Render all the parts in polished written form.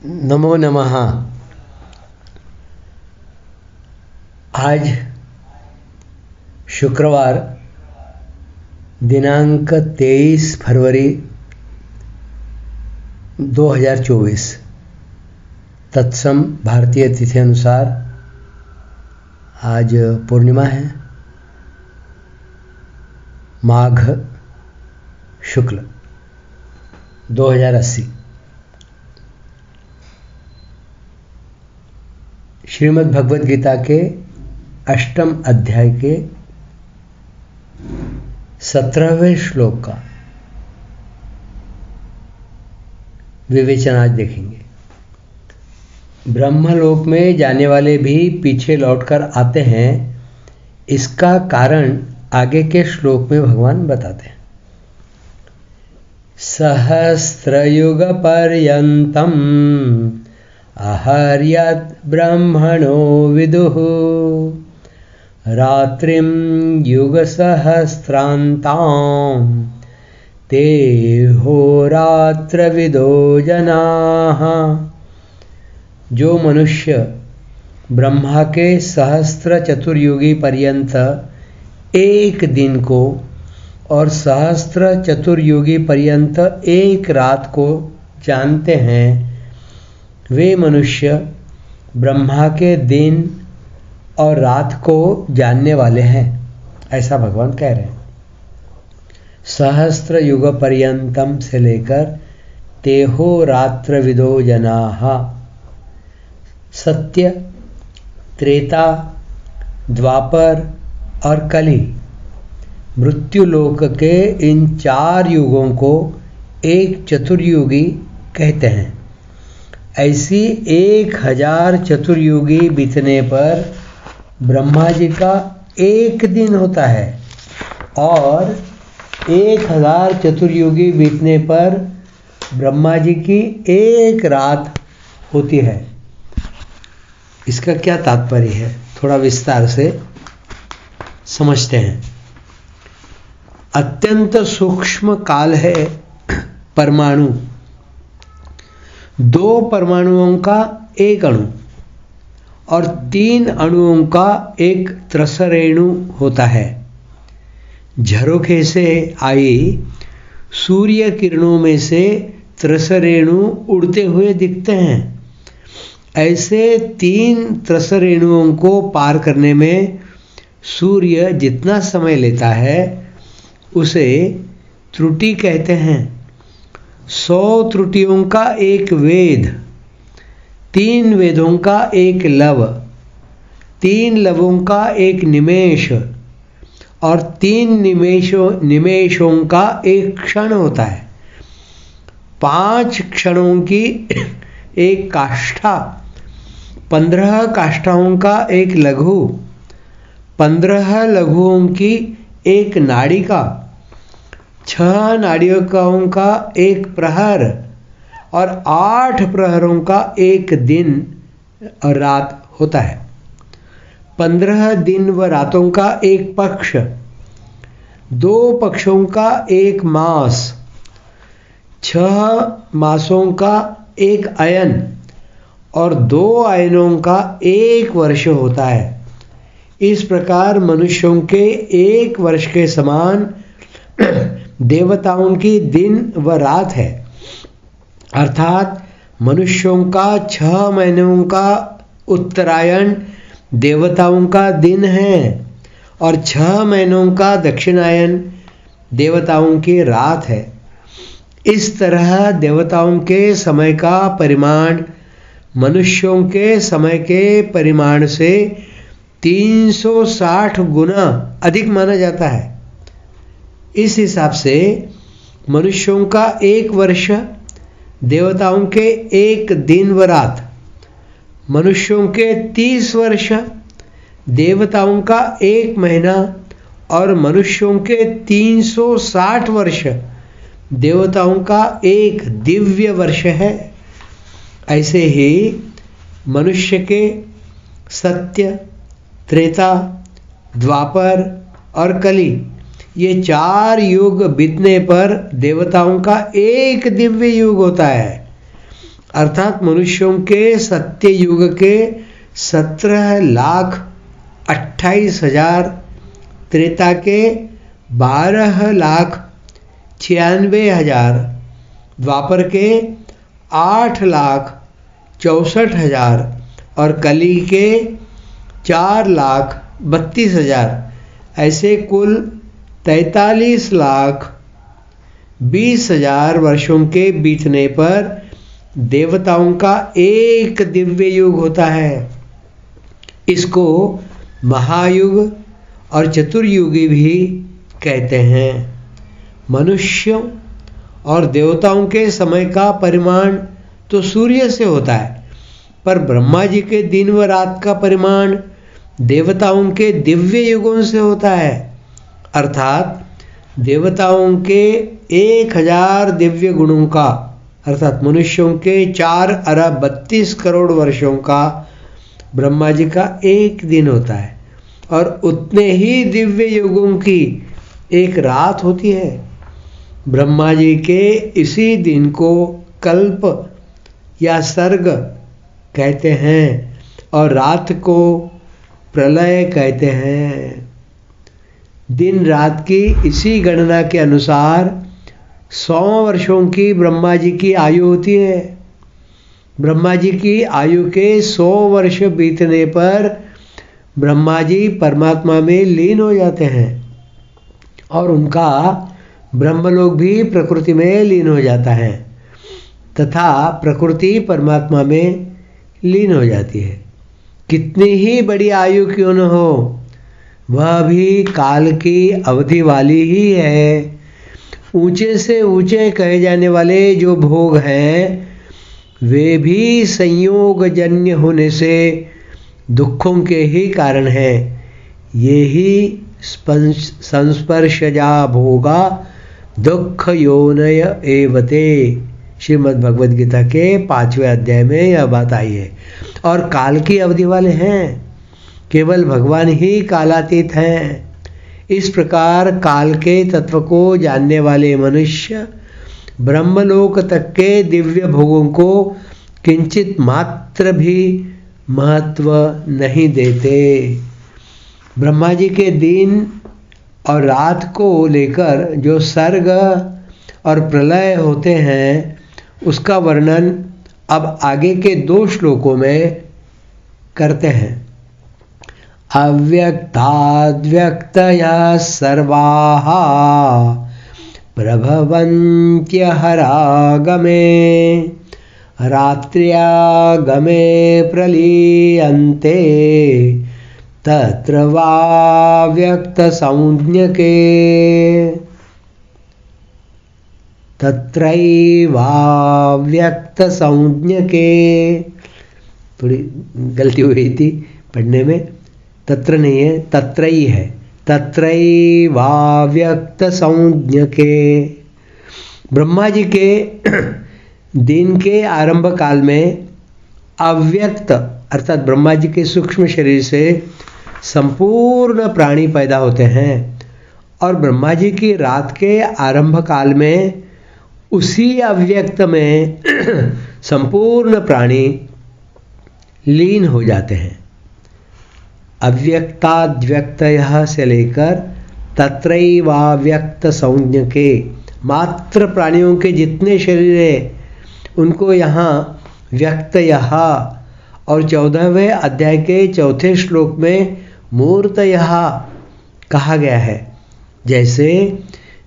नमो नमः। आज शुक्रवार दिनांक 23 फरवरी 2024 तत्सम भारतीय तिथि अनुसार आज पूर्णिमा है, माघ शुक्ल 2080। श्रीमद् भगवद गीता के 8वें अध्याय के 17वें श्लोक का विवेचन आज देखेंगे। ब्रह्मलोक में जाने वाले भी पीछे लौटकर आते हैं, इसका कारण आगे के श्लोक में भगवान बताते हैं। सहस्रयुग पर्यंतम आहर्यात् ब्रह्मणो विदुः रात्रिं युगसहस्रान्तां ते होरात्रविदो जनाः। जो मनुष्य ब्रह्मा के सहस्त्र चतुर्युगी पर्यंत एक दिन को और सहस्त्र चतुर्युगी पर्यंत एक रात को जानते हैं, वे मनुष्य ब्रह्मा के दिन और रात को जानने वाले हैं, ऐसा भगवान कह रहे हैं। सहस्त्र युग पर्यंतम से लेकर तेहो रात्र विदो जनाः। सत्य, त्रेता, द्वापर और कली मृत्युलोक के इन 4 युगों को एक चतुर्युगी कहते हैं। ऐसी 1000 चतुर्युगी बीतने पर ब्रह्मा जी का एक दिन होता है और 1000 चतुर्युगी बीतने पर ब्रह्मा जी की एक रात होती है। इसका क्या तात्पर्य है, थोड़ा विस्तार से समझते हैं। अत्यंत सूक्ष्म काल है परमाणु। 2 परमाणुओं का एक अणु और 3 अणुओं का एक त्रसरेणु होता है। झरोखे से आई सूर्य किरणों में से त्रसरेणु उड़ते हुए दिखते हैं। ऐसे 3 त्रसरेणुओं को पार करने में सूर्य जितना समय लेता है उसे त्रुटि कहते हैं। 100 त्रुटियों का एक वेद, 3 वेदों का एक लव, 3 लवों का एक निमेष और 3 निमेषों का एक क्षण होता है। 5 क्षणों की एक काष्ठा, 15 काष्ठाओं का एक लघु, 15 लघुओं की एक नाड़िका, 6 नाड़िकाओं का एक प्रहर और 8 प्रहरों का एक दिन और रात होता है। 15 दिन व रातों का एक पक्ष, 2 पक्षों का एक मास, 6 मासों का एक अयन और 2 अयनों का एक वर्ष होता है। इस प्रकार मनुष्यों के एक वर्ष के समान देवताओं की दिन व रात है। अर्थात मनुष्यों का 6 महीनों का उत्तरायण देवताओं का दिन है और 6 महीनों का दक्षिणायन देवताओं की रात है। इस तरह देवताओं के समय का परिमाण मनुष्यों के समय के परिमाण से 360 गुना अधिक माना जाता है। इस हिसाब से मनुष्यों का एक वर्ष, देवताओं के एक दिन व रात, मनुष्यों के 30 वर्ष, देवताओं का एक महीना और मनुष्यों के 360 वर्ष देवताओं का एक दिव्य वर्ष है। ऐसे ही मनुष्य के सत्य, त्रेता, द्वापर और कली ये 4 युग बीतने पर देवताओं का एक दिव्य युग होता है अर्थात मनुष्यों के सत्य युग के 17,28,000, त्रेता के 12,96,000, द्वापर के 8,64,000 और कली के 4,32,000, ऐसे कुल 43,20,000 वर्षों के बीतने पर देवताओं का एक दिव्य युग होता है। इसको महायुग और चतुर्युगी भी कहते हैं। मनुष्यों और देवताओं के समय का परिमाण तो सूर्य से होता है, पर ब्रह्मा जी के दिन व रात का परिमाण देवताओं के दिव्य युगों से होता है। अर्थात देवताओं के 1,000 दिव्य गुणों का, अर्थात मनुष्यों के 4,32,00,000,000 वर्षों का ब्रह्मा जी का एक दिन होता है, और उतने ही दिव्य युगों की एक रात होती है। ब्रह्मा जी के इसी दिन को कल्प या सर्ग कहते हैं और रात को प्रलय कहते हैं। दिन रात की इसी गणना के अनुसार 100 वर्षों की ब्रह्मा जी की आयु होती है। ब्रह्मा जी की आयु के 100 वर्ष बीतने पर ब्रह्मा जी परमात्मा में लीन हो जाते हैं और उनका ब्रह्मलोक भी प्रकृति में लीन हो जाता है तथा प्रकृति परमात्मा में लीन हो जाती है। कितनी ही बड़ी आयु क्यों न हो, वह भी काल की अवधि वाली ही है। ऊंचे से ऊंचे कहे जाने वाले जो भोग हैं वे भी संयोगजन्य होने से दुखों के ही कारण हैं। ये ही संस्पर्शजा भोगा दुख योनय एवते, श्रीमद् भगवद गीता के 5वें अध्याय में यह बात आई है। और काल की अवधि वाले हैं, केवल भगवान ही कालातीत हैं। इस प्रकार काल के तत्व को जानने वाले मनुष्य ब्रह्मलोक तक के दिव्य भोगों को किंचित मात्र भी महत्व नहीं देते। ब्रह्मा जी के दिन और रात को लेकर जो सर्ग और प्रलय होते हैं उसका वर्णन अब आगे के 2 श्लोकों में करते हैं। अव्यक्ताद्व्यक्तयः सर्वाः प्रभवन्त्यहरागमे रात्र्यागमे प्रलीयन्ते तत्र वाव्यक्तसंज्ञके तत्रैवाव्यक्तसंज्ञके। थोड़ी गलती हुई थी पढ़ने में, तत्र नहीं है, तत्रई है, तत्रैवाव्यक्तसंज्ञके। ब्रह्मा जी के दिन के आरंभ काल में अव्यक्त अर्थात ब्रह्मा जी के सूक्ष्म शरीर से संपूर्ण प्राणी पैदा होते हैं, और ब्रह्मा जी की रात के आरंभ काल में उसी अव्यक्त में संपूर्ण प्राणी लीन हो जाते हैं। अव्यक्ताद्व्यक्तयः से लेकर तत्रैवाव्यक्त संज्ञके, मात्र प्राणियों के जितने शरीर है उनको यहाँ व्यक्तयः और 14वें अध्याय के 4थे श्लोक में मूर्तयः कहा गया है। जैसे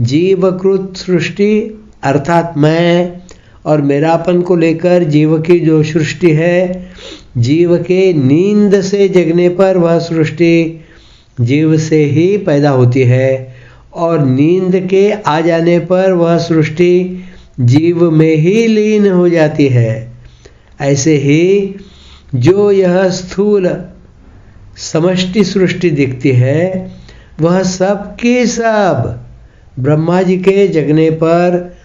जीवकृत सृष्टि अर्थात मैं और मेरापन को लेकर जीव की जो सृष्टि है, जीव के नींद से जगने पर वह सृष्टि जीव से ही पैदा होती है, और नींद के आ जाने पर वह सृष्टि जीव में ही लीन हो जाती है। ऐसे ही जो यह स्थूल समष्टि सृष्टि दिखती है वह सब की सब ब्रह्मा जी के जगने पर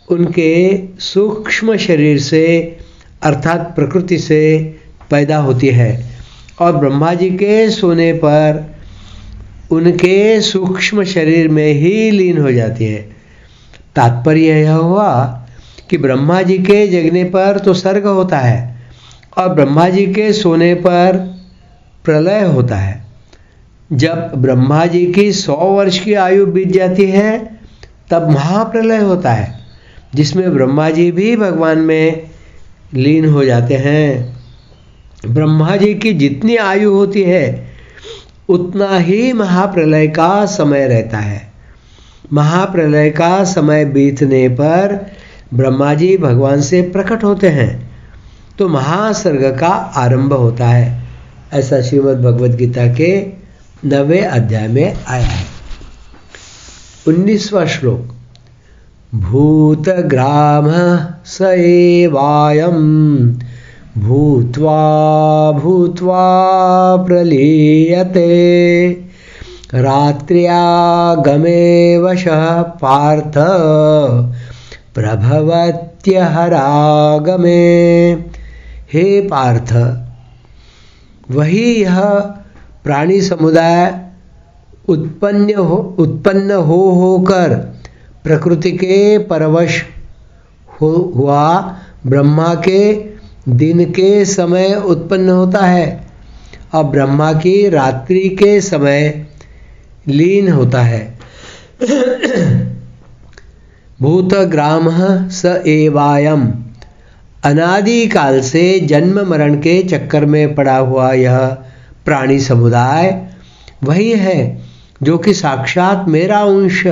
उनके सूक्ष्म शरीर से अर्थात प्रकृति से पैदा होती है, और ब्रह्मा जी के सोने पर उनके सूक्ष्म शरीर में ही लीन हो जाती है। तात्पर्य यह हुआ कि ब्रह्मा जी के जगने पर तो सर्ग होता है और ब्रह्मा जी के सोने पर प्रलय होता है। जब ब्रह्मा जी की 100 वर्ष की आयु बीत जाती है तब महाप्रलय होता है, जिसमें ब्रह्मा जी भी भगवान में लीन हो जाते हैं। ब्रह्मा जी की जितनी आयु होती है उतना ही महाप्रलय का समय रहता है। महाप्रलय का समय बीतने पर ब्रह्मा जी भगवान से प्रकट होते हैं तो महासर्ग का आरंभ होता है। ऐसा श्रीमद् भगवद गीता के 9वें अध्याय में आया है। 19वां श्लोक। भूतग्रामः स एवायं भूत्वा भूत्वा प्रलीयते रात्र्यागमे वशः पार्थ प्रभवत्यहरागमे। हे पार्थ, वही यह प्राणी समुदाय उत्पन्न होकर प्रकृति के परवश हुआ ब्रह्मा के दिन के समय उत्पन्न होता है और ब्रह्मा की रात्रि के समय लीन होता है। भूतग्रामः स एवायम, अनादि काल से जन्म मरण के चक्कर में पड़ा हुआ यह प्राणी समुदाय वही है जो कि साक्षात मेरा अंश,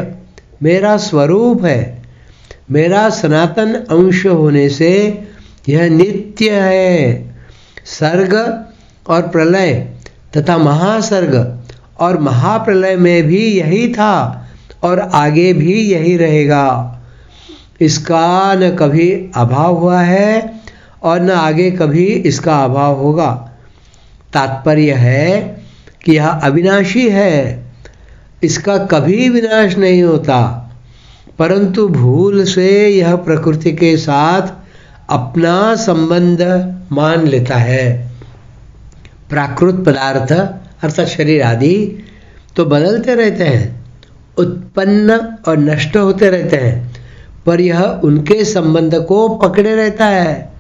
मेरा स्वरूप है। मेरा सनातन अंश होने से यह नित्य है। सर्ग और प्रलय तथा महासर्ग और महाप्रलय में भी यही था और आगे भी यही रहेगा। इसका न कभी अभाव हुआ है और न आगे कभी इसका अभाव होगा। तात्पर्य है कि यह अविनाशी है, इसका कभी विनाश नहीं होता, परंतु भूल से यह प्रकृति के साथ अपना संबंध मान लेता है। प्राकृत पदार्थ अर्थात शरीर आदि तो बदलते रहते हैं, उत्पन्न और नष्ट होते रहते हैं, पर यह उनके संबंध को पकड़े रहता है।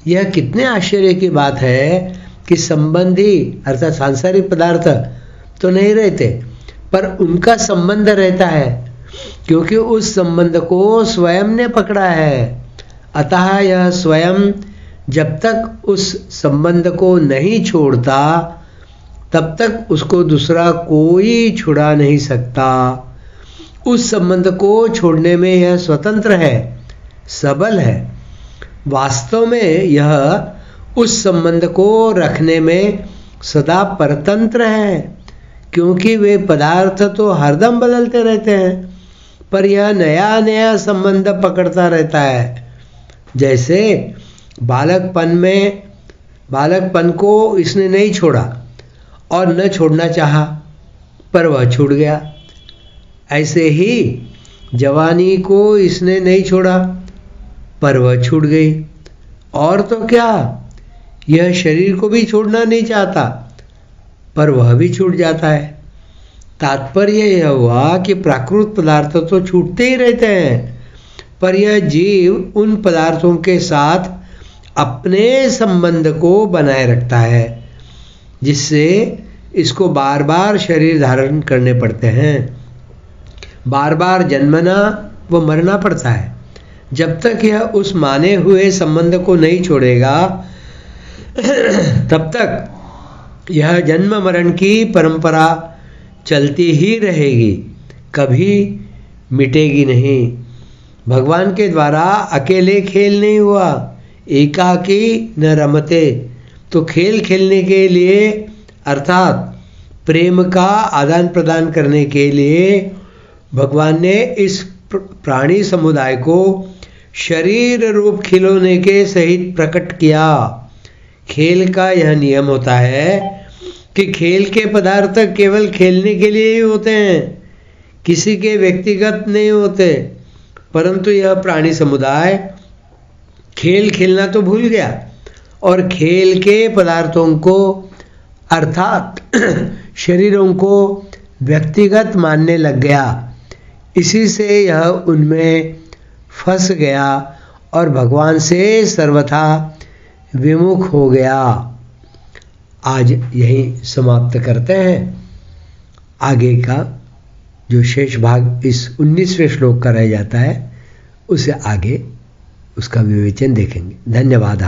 यह कितने आश्चर्य की बात है कि संबंधी अर्थात सांसारिक पदार्थ तो नहीं रहते, पर उनका संबंध रहता है, क्योंकि उस संबंध को स्वयं ने पकड़ा है। अतः यह स्वयं जब तक उस संबंध को नहीं छोड़ता तब तक उसको दूसरा कोई छुड़ा नहीं सकता। उस संबंध को छोड़ने में यह स्वतंत्र है, सबल है। वास्तव में यह उस संबंध को रखने में सदा परतंत्र है, क्योंकि वे पदार्थ तो हरदम बदलते रहते हैं, पर यह नया नया संबंध पकड़ता रहता है। जैसे बालकपन को इसने नहीं छोड़ा और न छोड़ना चाहा, पर वह छूट गया। ऐसे ही जवानी को इसने नहीं छोड़ा, पर वह छूट गई। और तो क्या, यह शरीर को भी छोड़ना नहीं चाहता, पर वह भी छूट जाता है। तात्पर्य यह हुआ कि प्राकृत पदार्थ तो छूटते ही रहते हैं, पर यह जीव उन पदार्थों के साथ अपने संबंध को बनाए रखता है, जिससे इसको बार बार शरीर धारण करने पड़ते हैं, बार बार जन्मना व मरना पड़ता है। जब तक यह उस माने हुए संबंध को नहीं छोड़ेगा तब तक यह जन्म मरण की परंपरा चलती ही रहेगी, कभी मिटेगी नहीं। भगवान के द्वारा अकेले खेल नहीं हुआ, एकाकी न रमते। तो खेल खेलने के लिए अर्थात प्रेम का आदान प्रदान करने के लिए भगवान ने इस प्राणी समुदाय को शरीर रूप खिलौने के सहित प्रकट किया। खेल का यह नियम होता है कि खेल के पदार्थ केवल खेलने के लिए ही होते हैं, किसी के व्यक्तिगत नहीं होते। परंतु यह प्राणी समुदाय खेल खेलना तो भूल गया और खेल के पदार्थों को अर्थात शरीरों को व्यक्तिगत मानने लग गया। इसी से यह उनमें फंस गया और भगवान से सर्वथा विमुख हो गया। आज यही समाप्त करते हैं। आगे का जो शेष भाग इस 19वें श्लोक का रह जाता है, उसे आगे उसका विवेचन देखेंगे। धन्यवाद।